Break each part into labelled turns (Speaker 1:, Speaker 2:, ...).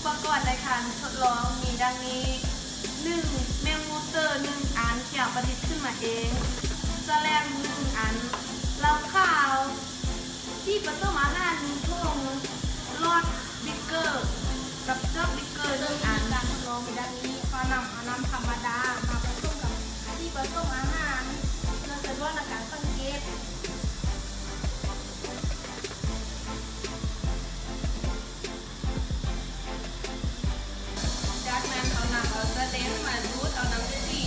Speaker 1: ปกรณ์ในการทดลองมีดังนี้ 1. แมงมูเตอร์1 อันที่ประดิษฐ์ขึ้นมาเองแสลง1 อันเหล้าขาวที่ผสมอาหาร1 ถุงหลอดบิ๊กเกอร์กับเจ้าบิ๊กเกอร์1 อัน
Speaker 2: การทดลองมีดังนี้ก็นำเอาน้ำธรรมดามาผสมกับที่ผสมอาหารเพื่อสะดวกในการสังเกต
Speaker 1: จากนั้นเขานำเอาสเต็มมารูดเอาน้ำซี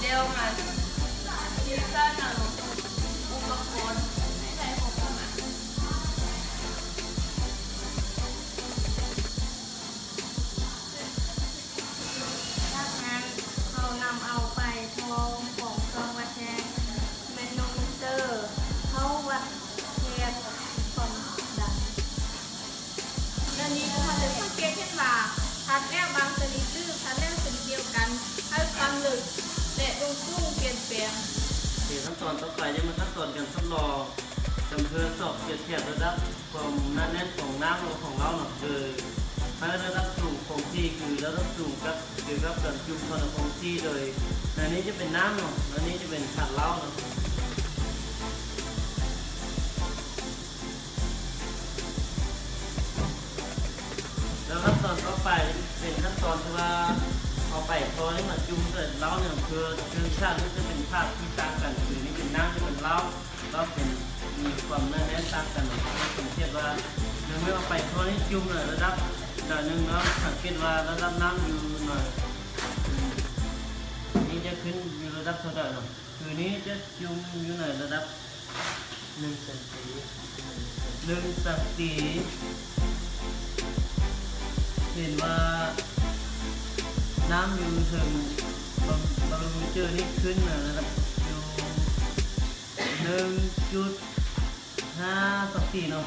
Speaker 1: เดลมาที่จะนำอุปกรณ์ให้ใช้ของเข้ามา
Speaker 2: จากนั้นเรานำเอาไปทองของเครื่องวัดแทนเมนูมิเตอร์เข้าวัดเทียนความดันและนี้นะคะจะสังเกตเห็นว่าทัดแก้วบางชนิดดื้อทัดแก้วชนิดเดียวกันให้ความลึกและรูปสูงเปลี่ยนแปลง
Speaker 3: ขั้นตอนต่อไปจะเป็นขั้นตอนการทดลองจำเพื่อสอบเทียบระดับความหนาแน่นของน้ำของเราคือให้ระดับสูงคงที่คือระดับสูงกับคือกับการจุ่มพลังคงที่โดยอันนี้จะเป็นน้ำอันนี้จะเป็นขัดเหล้าแล้วขั้นตอนต่อไปเป็นขั้นตอนที่ว่าเอาไปพอให้มันจุ่มเสร็จแล้วเนี่ยคือชาตินี่จะเป็นภาพที่ต่างกันคือนี่เป็นน้ำที่เป็นเหล้าแล้วเป็นมีความแน่นต่างกันผมเทียบว่าเมื่อเอาไปพอนี้จุ่มเลยระดับหนึ่งเนาะสังเกตว่าระดับน้ำอยู่หน่อยนี่จะขึ้นอยู่ระดับเท่าไหร่เนาะคือนี้จะจุ่มอยู่ในระดับ1 เซนติเห็นว่าน้ำอยู่ถึงบารูเจอร์นี่ขึ้นนะครับอยู่1.5 สักทีเนาะ